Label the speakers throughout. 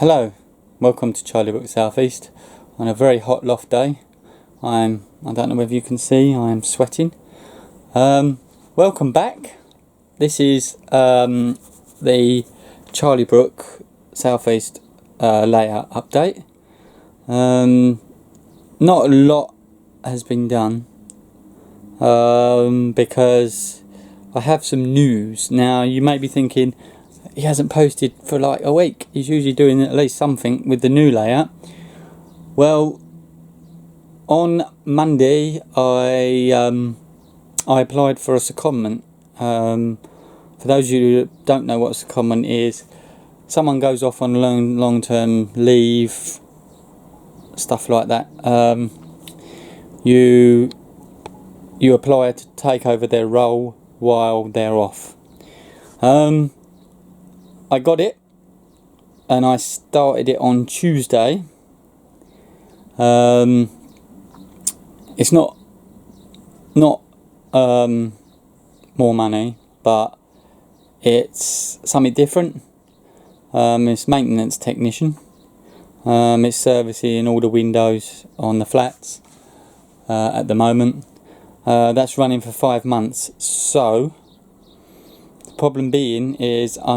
Speaker 1: Hello, welcome to Charliebrook Southeast on a very hot loft day. I don't know whether you can see, I am sweating. Welcome back. This is the Charliebrook Southeast layout update. Not a lot has been done because I have some news. Now you may be thinking, he hasn't posted for like a week. He's usually doing at least something with the new layout. Well, on Monday I applied for a secondment. For those of you who don't know what a secondment is, someone goes off on long-term leave, stuff like that. You apply to take over their role while they're off. I got it, and I started it on Tuesday. It's not more money, but it's something different. It's maintenance technician. It's servicing all the windows on the flats at the moment. That's running for 5 months. So problem being is I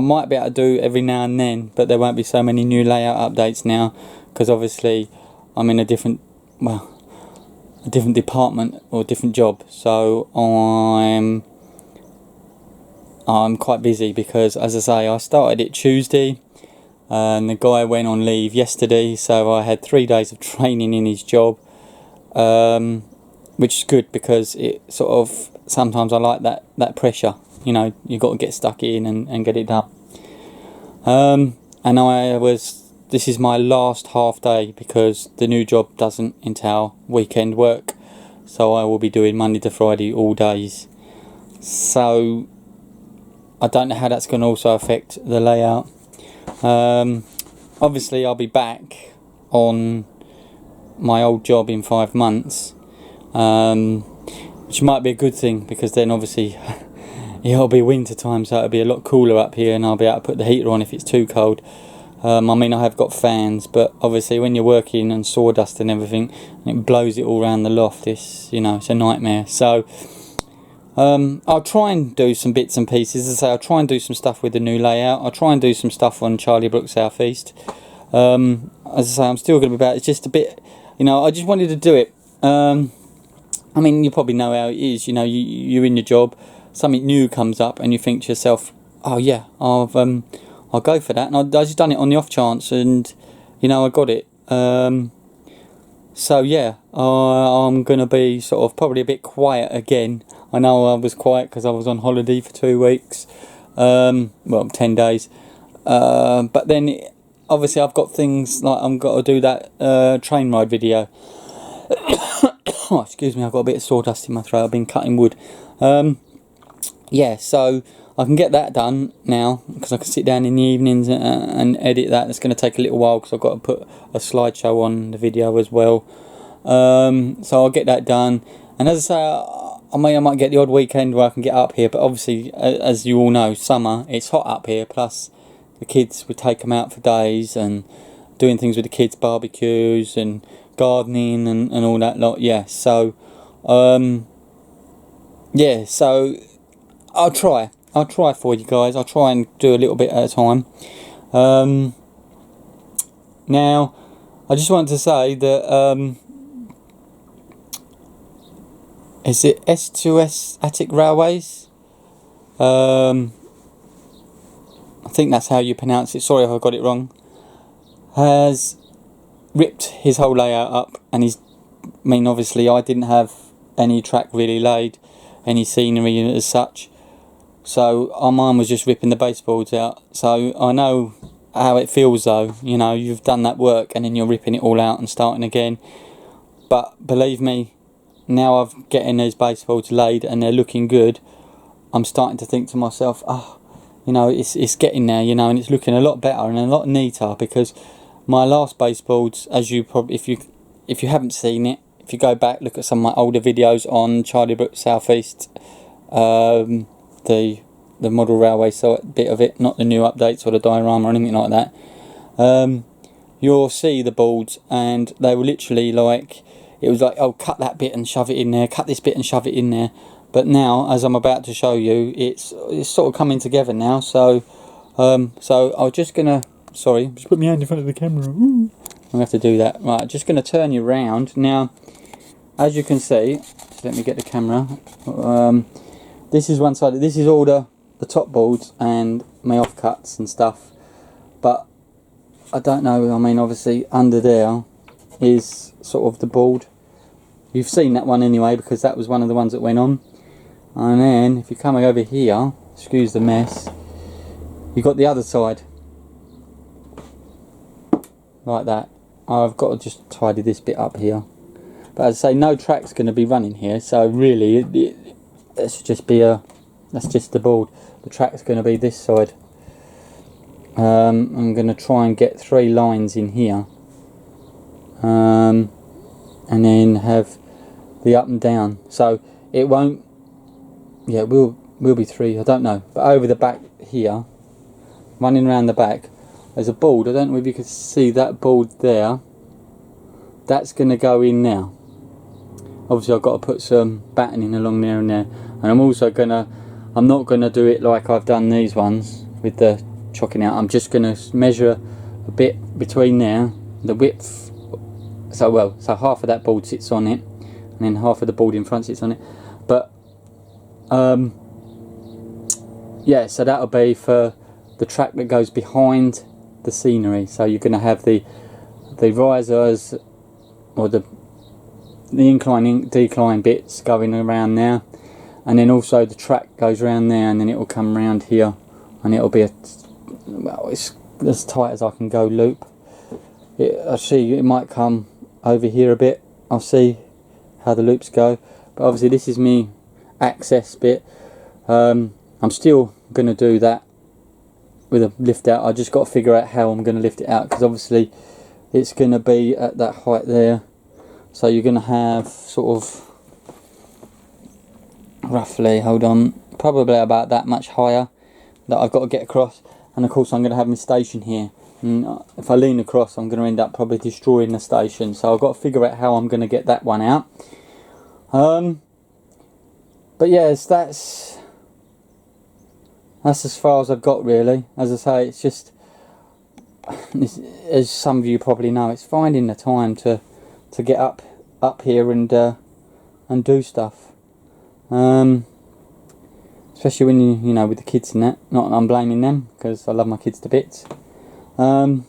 Speaker 1: might be able to do every now and then, but there won't be so many new layout updates now, because obviously I'm in a different department or different job, so I'm quite busy, because as I say, I started it Tuesday and the guy went on leave yesterday, so I had 3 days of training in his job, which is good, because it sort of, sometimes I like that pressure, you know, you've got to get stuck in and get it done. And this is my last half day, because the new job doesn't entail weekend work, so I will be doing Monday to Friday all days. So I don't know how that's going to also affect the layout. Obviously I'll be back on my old job in 5 months, which might be a good thing, because then obviously it'll be winter time, so it'll be a lot cooler up here, and I'll be able to put the heater on if it's too cold. I mean, I have got fans, but obviously when you're working on sawdust and everything, and it blows it all around the loft, it's a nightmare. So I'll try and do some bits and pieces. As I say, I'll try and do some stuff with the new layout. I'll try and do some stuff on Charliebrook Southeast. As I say, I'm still going to be back. It's just a bit, I just wanted to do it. I mean, you probably know how it is. You're in your job, something new comes up, and you think to yourself, "Oh yeah, I'll go for that." And I just done it on the off chance, and I got it. So yeah, I'm gonna be sort of probably a bit quiet again. I know I was quiet because I was on holiday for 2 weeks, well, 10 days. But then obviously I've got things like I've got to do that train ride video. Oh, excuse me, I've got a bit of sawdust in my throat. I've been cutting wood. Yeah, so I can get that done now, because I can sit down in the evenings and edit that. It's going to take a little while, because I've got to put a slideshow on the video as well. So I'll get that done. And as I say, I might get the odd weekend where I can get up here, but obviously, as you all know, summer, it's hot up here, plus the kids, we take them out for days and doing things with the kids, barbecues and gardening and all that lot. Yeah, so yeah, so I'll try for you guys. I'll try and do a little bit at a time. Now I just want to say that is it S2S Attic Railways? I think that's how you pronounce it. Sorry if I got it wrong. Has ripped his whole layout up, and obviously I didn't have any track really laid, any scenery as such, so mine was just ripping the baseboards out. So I know how it feels though, you've done that work and then you're ripping it all out and starting again. But believe me, now I'm getting these baseboards laid and they're looking good, I'm starting to think to myself, it's getting there, and it's looking a lot better and a lot neater, because my last baseboards, as you probably, if you haven't seen it, if you go back, look at some of my older videos on Charliebrook Southeast, the the model railway site bit of it, not the new updates or the diorama or anything like that, you'll see the boards, and they were literally like, it was like, oh, cut that bit and shove it in there, cut this bit and shove it in there. But now, as I'm about to show you, it's sort of coming together now. So so I'm just gonna, sorry, just put my hand in front of the camera. Ooh. I'm gonna have to do that. Right, just gonna turn you around now. As you can see, just let me get the camera. This is one side. This is all the top boards and my offcuts and stuff. But I don't know. I mean, obviously under there is sort of the board. You've seen that one anyway, because that was one of the ones that went on. And then if you're coming over here, excuse the mess, you've got the other side like that. I've got to just tidy this bit up here, but as I say, no track's going to be running here, so really let's just the board. The track's going to be this side. I'm going to try and get 3 lines in here, and then have the up and down, so it won't, yeah, will be 3, I don't know, but over the back here, running around the back, there's a board. I don't know if you can see that board there. That's going to go in now. Obviously I've got to put some battening along there and there, and I'm also gonna, I'm not going to do it like I've done these ones with the chocking out. I'm just going to measure a bit between there, the width, so half of that board sits on it, and then half of the board in front sits on it. But yeah, so that'll be for the track that goes behind the scenery. So you're going to have the risers, or the incline decline bits going around there, and then also the track goes around there, and then it will come around here, and it'll be it's as tight as I can go loop. I see it might come over here a bit. I'll see how the loops go, but obviously this is me access bit. I'm still going to do that with a lift out. I just got to figure out how I'm going to lift it out, because obviously it's going to be at that height there, so you're going to have sort of roughly, hold on, probably about that much higher that I've got to get across. And of course I'm going to have my station here, and if I lean across I'm going to end up probably destroying the station, so I've got to figure out how I'm going to get that one out. But yes, that's as far as I've got really. As I say, it's just, as some of you probably know, it's finding the time to get up here and do stuff. Especially when you know, with the kids and that. Not that I'm blaming them, because I love my kids to bits. And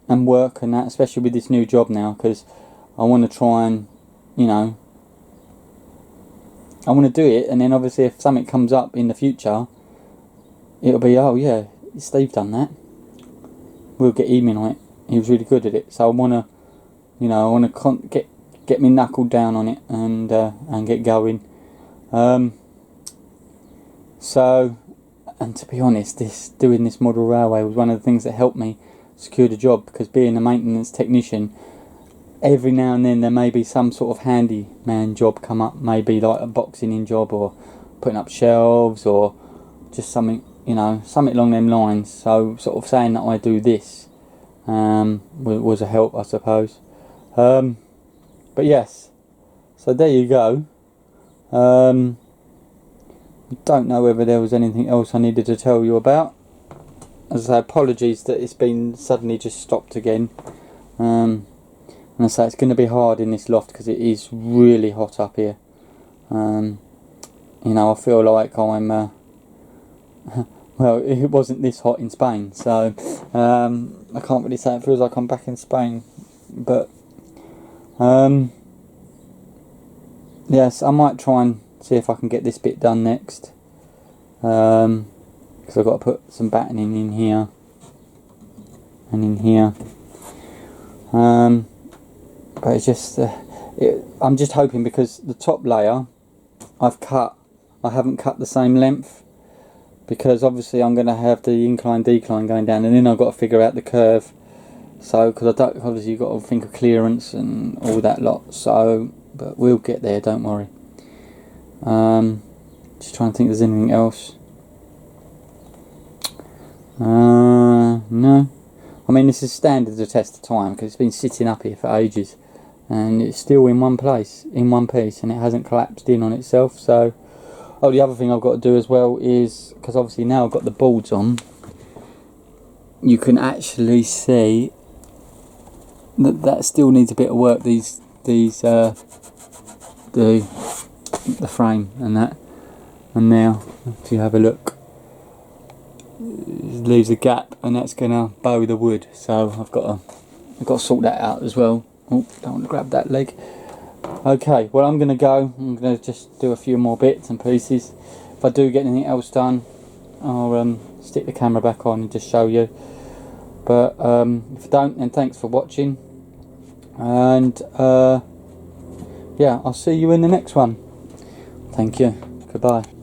Speaker 1: work and that, especially with this new job now, because I want to try and, you know, I want to do it, and then obviously if something comes up in the future, it'll be, oh yeah, Steve done that, we'll get him in on it, he was really good at it. So I want to, you know, I want to get me knuckled down on it and get going. So, and to be honest, doing this model railway was one of the things that helped me secure the job, because being a maintenance technician, every now and then there may be some sort of handyman job come up, maybe like a boxing in job, or putting up shelves, or just something, you know, something along them lines. So sort of saying that I do this was a help, I suppose. But yes, so there you go. Don't know whether there was anything else I needed to tell you about. As I say, apologies that it's been suddenly just stopped again. And I say it's going to be hard in this loft, because it is really hot up here. You know, I feel like I'm well, it wasn't this hot in Spain, so I can't really say it feels like I'm back in Spain. But yes, I might try and see if I can get this bit done next, because I've got to put some battening in here and in here. But it's just I'm just hoping, because the top layer I haven't cut the same length, because obviously I'm going to have the incline decline going down, and then I've got to figure out the curve. So, because obviously you've got to think of clearance and all that lot. So, but we'll get there, don't worry. Just trying to think if there's anything else. No. I mean, this is standard the test of time because it's been sitting up here for ages, and it's still in one place, in one piece, and it hasn't collapsed in on itself. So, oh, the other thing I've got to do as well is, because obviously now I've got the boards on, you can actually see that still needs a bit of work. The frame and that, and now if you have a look, it leaves a gap, and that's gonna bow the wood. So I've got to sort that out as well. Oh, don't want to grab that leg. Okay, well, I'm gonna go. I'm gonna just do a few more bits and pieces. If I do get anything else done, I'll stick the camera back on and just show you. But if I don't, then thanks for watching, and yeah, I'll see you in the next one. Thank you. Goodbye.